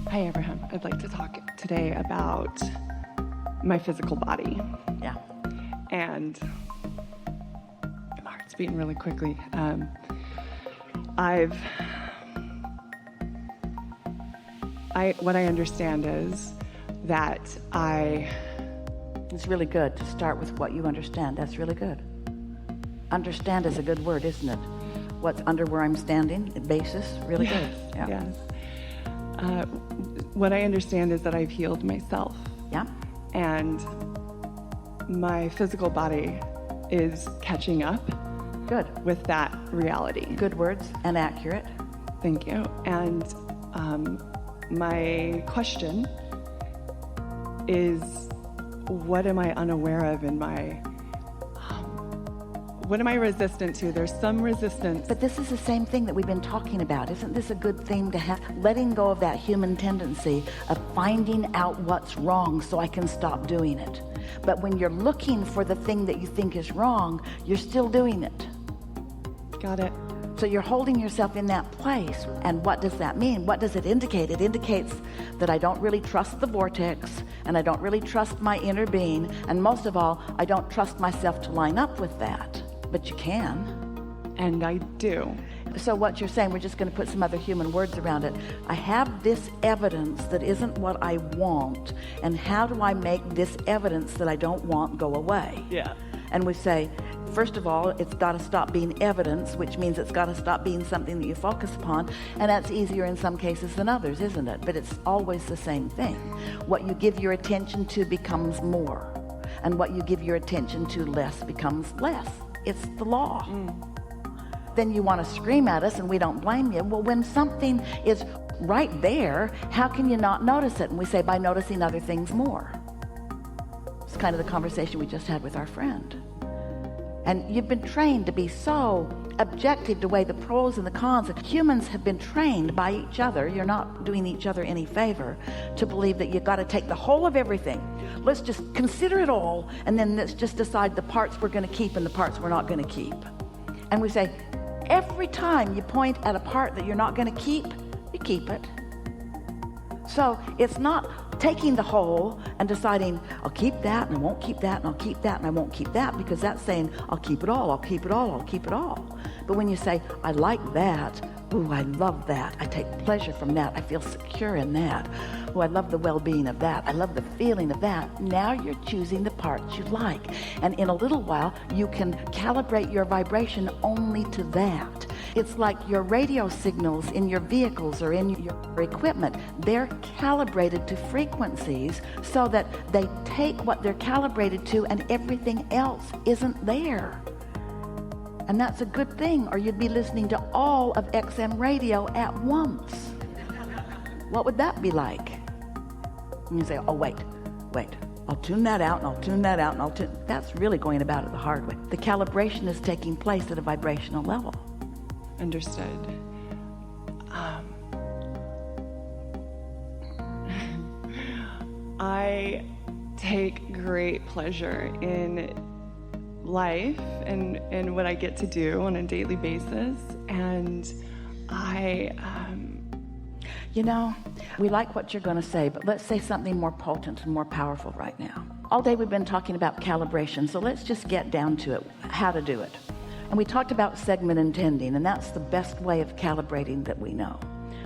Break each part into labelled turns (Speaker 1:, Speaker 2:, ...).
Speaker 1: Hi, Abraham. I'd like to talk today about my physical body.
Speaker 2: Yeah.
Speaker 1: And my heart's beating really quickly. What I understand is that
Speaker 2: It's really good to start with what you understand. That's really good. Understand is a good word, isn't it? What's under where I'm standing, the basis, really
Speaker 1: yes,
Speaker 2: good. Yeah.
Speaker 1: Yes. What I understand is that I've healed myself.
Speaker 2: Yeah.
Speaker 1: And my physical body is catching up.
Speaker 2: Good.
Speaker 1: With that reality.
Speaker 2: Good words and accurate.
Speaker 1: Thank you. And my question is, what am I unaware of in my, what am I resistant to? There's some resistance.
Speaker 2: But this is the same thing that we've been talking about. Isn't this a good thing to have? Letting go of that human tendency of finding out what's wrong so I can stop doing it. But when you're looking for the thing that you think is wrong, you're still doing it.
Speaker 1: Got it.
Speaker 2: So you're holding yourself in that place. And what does that mean? What does it indicate? It indicates that I don't really trust the vortex, and I don't really trust my inner being, and most of all, I don't trust myself to line up with that. But you can.
Speaker 1: And I do.
Speaker 2: So what you're saying, we're just going to put some other human words around it. I have this evidence that isn't what I want, and how do I make this evidence that I don't want go away?
Speaker 1: Yeah.
Speaker 2: And we say, first of all, it's got to stop being evidence, which means it's got to stop being something that you focus upon, and that's easier in some cases than others, isn't it? But it's always the same thing. What you give your attention to becomes more, and what you give your attention to less becomes less. It's the law. Then you want to scream at us, and we don't blame you. Well, when something is right there, how can you not notice it? And we say, by noticing other things more. It's kind of the conversation we just had with our friend. And you've been trained to be so objective to weigh the pros and the cons. Humans have been trained by each other. You're not doing each other any favor to believe that you've got to take the whole of everything. Let's just consider it all, and then let's just decide the parts we're going to keep and the parts we're not going to keep. And we say, every time you point at a part that you're not going to keep, you keep it. So it's not taking the whole and deciding, I'll keep that and I won't keep that, and I'll keep that and I won't keep that, because that's saying, I'll keep it all, I'll keep it all, I'll keep it all. But when you say, I like that, ooh, I love that, I take pleasure from that, I feel secure in that, ooh, I love the well-being of that, I love the feeling of that, now you're choosing the parts you like. And in a little while, you can calibrate your vibration only to that. It's like your radio signals in your vehicles or in your equipment. They're calibrated to frequencies so that they take what they're calibrated to, and everything else isn't there. And that's a good thing, or you'd be listening to all of XM radio at once. What would that be like? And you say, oh, wait, I'll tune that out, and I'll tune that out, and I'll tune. That's really going about it the hard way. The calibration is taking place at a vibrational level.
Speaker 1: Understood. I take great pleasure in life and what I get to do on a daily basis, and
Speaker 2: you know, we like what you're going to say, but let's say something more potent and more powerful right now. All day we've been talking about calibration, so let's just get down to it, how to do it. And we talked about segment intending, and that's the best way of calibrating that we know.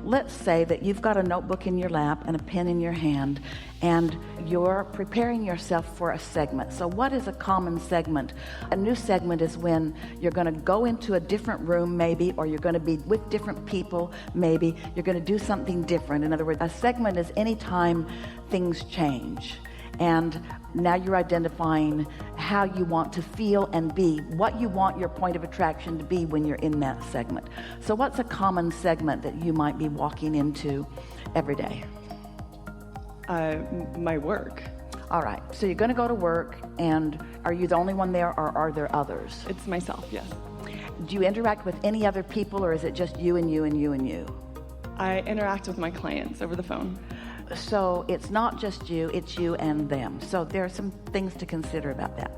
Speaker 2: Let's say that you've got a notebook in your lap and a pen in your hand, and you're preparing yourself for a segment. So what is a common segment? A new segment is when you're going to go into a different room maybe, or you're going to be with different people maybe. You're going to do something different. In other words, a segment is any time things change. And now you're identifying how you want to feel and be, what you want your point of attraction to be when you're in that segment. So what's a common segment that you might be walking into every day?
Speaker 1: My work.
Speaker 2: All right, so you're going to go to work, and are you the only one there, or are there others?
Speaker 1: It's myself, yes.
Speaker 2: Do you interact with any other people, or is it just you and you and you and you?
Speaker 1: I interact with my clients over the phone.
Speaker 2: So it's not just you, it's you and them. So there are some things to consider about that,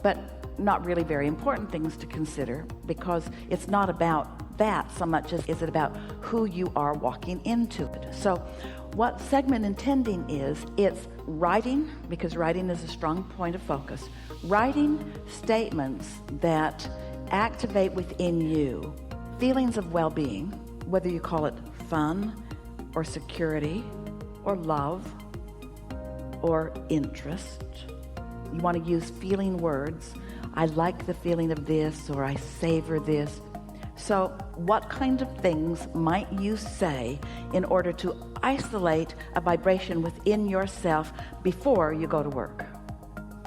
Speaker 2: but not really very important things to consider, because it's not about that so much as is it about who you are walking into it. So what segment intending is, it's writing, because writing is a strong point of focus, writing statements that activate within you feelings of well-being, whether you call it fun or security or love or interest. You want to use feeling words. I like the feeling of this, or I savor this. So what kind of things might you say in order to isolate a vibration within yourself before you go to work?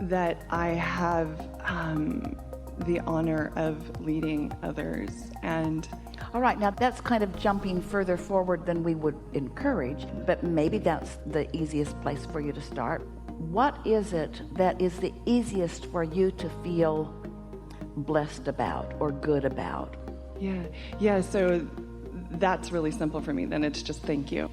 Speaker 1: That I have the honor of leading others. And
Speaker 2: all right, now that's kind of jumping further forward than we would encourage, but maybe that's the easiest place for you to start. What is it that is the easiest for you to feel blessed about or good about?
Speaker 1: Yeah, so that's really simple for me. Then it's just thank you.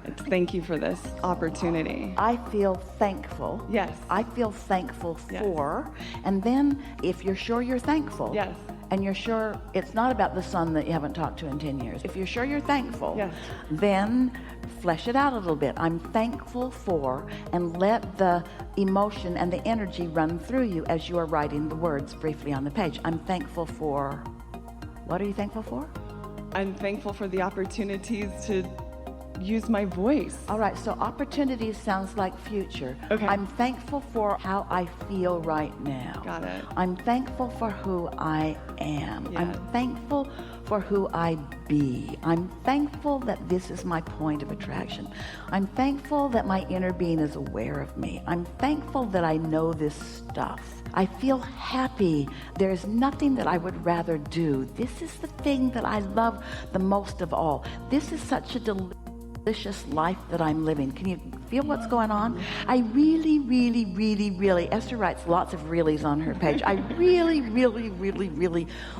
Speaker 1: It's thank you for this opportunity.
Speaker 2: I feel thankful.
Speaker 1: Yes.
Speaker 2: I feel thankful
Speaker 1: Yes.
Speaker 2: for. And then if you're sure you're thankful.
Speaker 1: Yes.
Speaker 2: And you're sure it's not about the son that you haven't talked to in 10 years. If you're sure you're thankful,
Speaker 1: Yes.
Speaker 2: then flesh it out a little bit. I'm thankful for, and let the emotion and the energy run through you as you are writing the words briefly on the page. I'm thankful for, what are you thankful for?
Speaker 1: I'm thankful for the opportunities to use my voice.
Speaker 2: All right, so opportunities sounds like future.
Speaker 1: Okay.
Speaker 2: I'm thankful for how I feel right now.
Speaker 1: Got it.
Speaker 2: I'm thankful for who I am.
Speaker 1: Yeah.
Speaker 2: I'm thankful for who I be. I'm thankful that this is my point of attraction. I'm thankful that my inner being is aware of me. I'm thankful that I know this stuff. I feel happy. There's nothing that I would rather do. This is the thing that I love the most of all. This is such a delicious life that I'm living. Can you feel what's going on? I really, Esther writes lots of reallys on her page. I really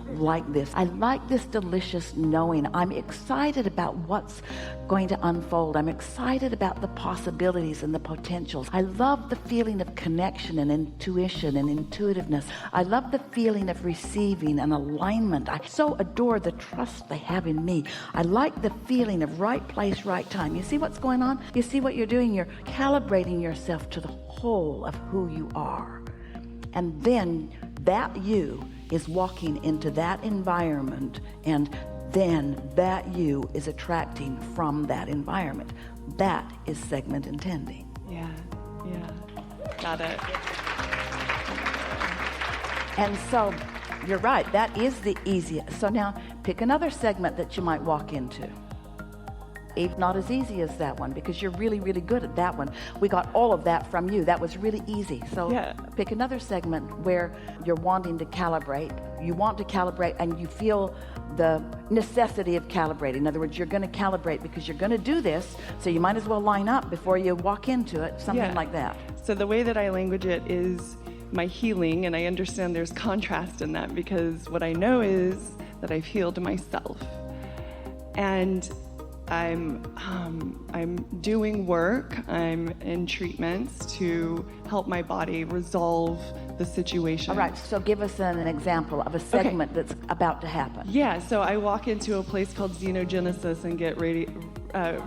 Speaker 2: like this. I like this delicious knowing. I'm excited about what's going to unfold. I'm excited about the possibilities and the potentials. I love the feeling of connection and intuition and intuitiveness. I love the feeling of receiving and alignment. I so adore the trust they have in me. I like the feeling of right place, right time. You see what's going on? You see what you're doing? You're calibrating yourself to the whole of who you are. And then that you is walking into that environment, and then that you is attracting from that environment. That is segment intending.
Speaker 1: Yeah. Got it.
Speaker 2: And so you're right, that is the easiest. So now pick another segment that you might walk into. It's not as easy as that one, because you're really good at that one. We got all of that from you. That was really easy. So pick another segment where you're wanting to calibrate. You want to calibrate and you feel the necessity of calibrating. In other words, you're going to calibrate because you're going to do this, so you might as well line up before you walk into it, something like that.
Speaker 1: So the way that I language it is my healing, and I understand there's contrast in that, because what I know is that I've healed myself. And I'm doing work, I'm in treatments to help my body resolve the situation.
Speaker 2: All right, so give us an example of a segment that's about to happen.
Speaker 1: Yeah, so I walk into a place called Xenogenesis and get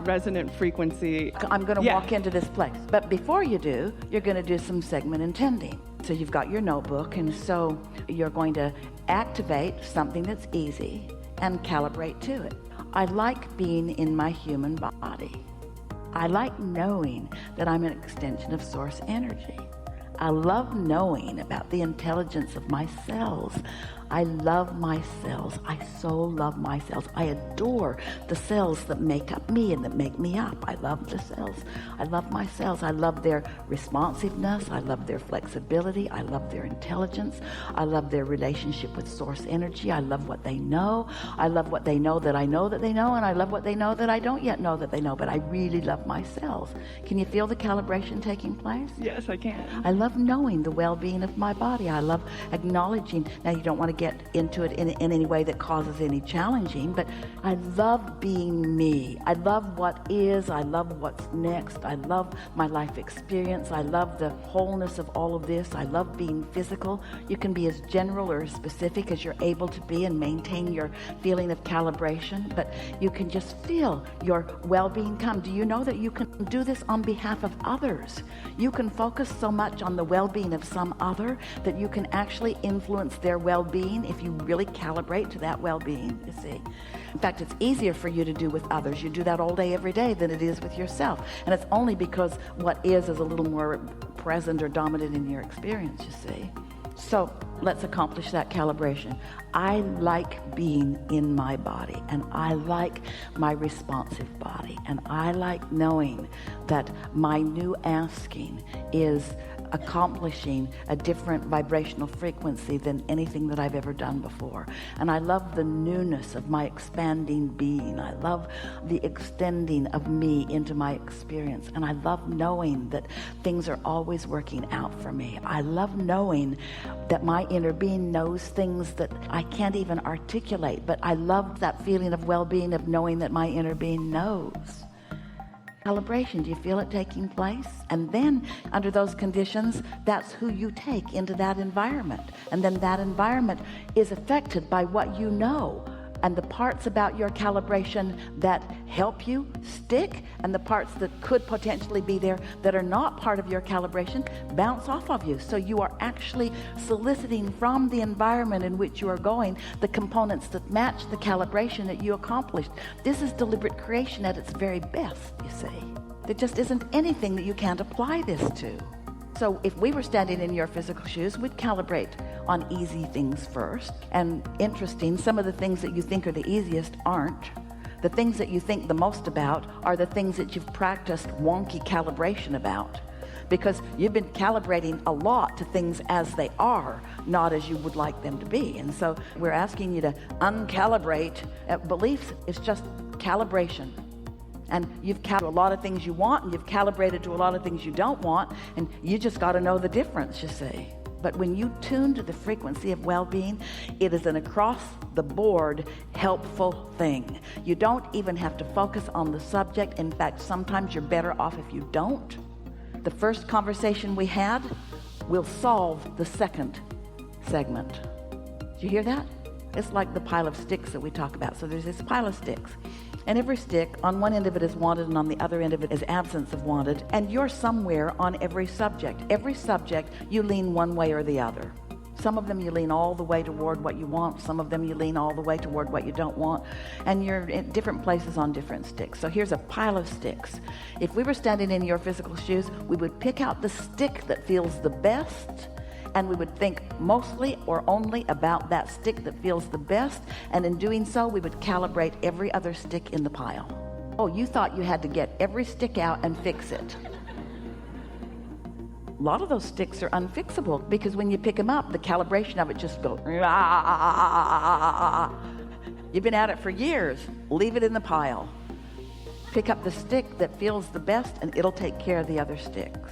Speaker 1: resonant frequency.
Speaker 2: I'm going to walk into this place. But before you do, you're going to do some segment intending. So you've got your notebook, and so you're going to activate something that's easy and calibrate to it. I like being in my human body. I like knowing that I'm an extension of source energy. I love knowing about the intelligence of my cells. I love my cells. I so love my cells. I adore the cells that make up me and that make me up. I love the cells. I love my cells. I love their responsiveness. I love their flexibility. I love their intelligence. I love their relationship with source energy. I love what they know. I love what they know that I know that they know, and I love what they know that I don't yet know that they know, but I really love my cells. Can you feel the calibration taking place?
Speaker 1: Yes, I can.
Speaker 2: I love knowing the well-being of my body. I love acknowledging. Now, you don't want to get into it in any way that causes any challenging, but I love being me. I love what is. I love what's next. I love my life experience. I love the wholeness of all of this. I love being physical. You can be as general or as specific as you're able to be and maintain your feeling of calibration, but you can just feel your well-being come. Do you know that you can do this on behalf of others? You can focus so much on the well-being of some other that you can actually influence their well-being if you really calibrate to that well-being, you see. In fact, it's easier for you to do with others. You do that all day, every day, than it is with yourself. And it's only because what is a little more present or dominant in your experience, you see. So let's accomplish that calibration. I like being in my body, and I like my responsive body, and I like knowing that my new asking is accomplishing a different vibrational frequency than anything that I've ever done before. And I love the newness of my expanding being. I love the extending of me into my experience. And I love knowing that things are always working out for me. I love knowing that my inner being knows things that I can't even articulate, but I love that feeling of well-being, of knowing that my inner being knows. Calibration, do you feel it taking place? And then under those conditions, that's who you take into that environment. And then that environment is affected by what you know. And the parts about your calibration that help you stick, and the parts that could potentially be there that are not part of your calibration, bounce off of you. So you are actually soliciting from the environment in which you are going the components that match the calibration that you accomplished. This is deliberate creation at its very best, you see. There just isn't anything that you can't apply this to. So if we were standing in your physical shoes, we'd calibrate on easy things first. And interesting, some of the things that you think are the easiest aren't. The things that you think the most about are the things that you've practiced wonky calibration about, because you've been calibrating a lot to things as they are, not as you would like them to be. And so we're asking you to uncalibrate beliefs. It's just calibration. And you've calibrated a lot of things you want, and you've calibrated to a lot of things you don't want, and you just got to know the difference, you see. But when you tune to the frequency of well-being, it is an across-the-board helpful thing. You don't even have to focus on the subject. In fact, sometimes you're better off if you don't. The first conversation we had will solve the second segment. Did you hear that? It's like the pile of sticks that we talk about. So there's this pile of sticks. And every stick, on one end of it is wanted, and on the other end of it is absence of wanted. And you're somewhere on every subject. Every subject, you lean one way or the other. Some of them you lean all the way toward what you want. Some of them you lean all the way toward what you don't want. And you're in different places on different sticks. So here's a pile of sticks. If we were standing in your physical shoes, we would pick out the stick that feels the best, and we would think mostly or only about that stick that feels the best. And in doing so, we would calibrate every other stick in the pile. Oh, you thought you had to get every stick out and fix it. A lot of those sticks are unfixable, because when you pick them up, the calibration of it just goes. You've been at it for years. Leave it in the pile. Pick up the stick that feels the best, and it'll take care of the other sticks.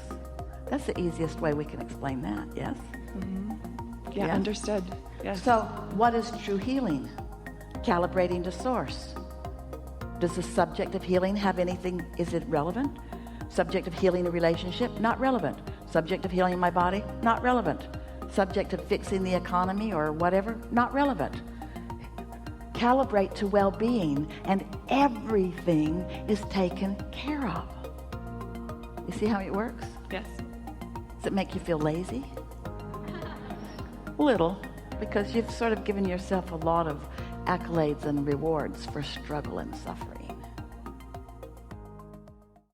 Speaker 2: That's the easiest way we can explain that, yes?
Speaker 1: Mm-hmm. Yeah, understood. Yes.
Speaker 2: So what is true healing? Calibrating to source. Does the subject of healing have anything? Is it relevant? Subject of healing a relationship? Not relevant. Subject of healing my body? Not relevant. Subject of fixing the economy or whatever? Not relevant. Calibrate to well-being, and everything is taken care of. You see how it works?
Speaker 1: Yes.
Speaker 2: Does it make you feel lazy? Little, because you've sort of given yourself a lot of accolades and rewards for struggle and suffering.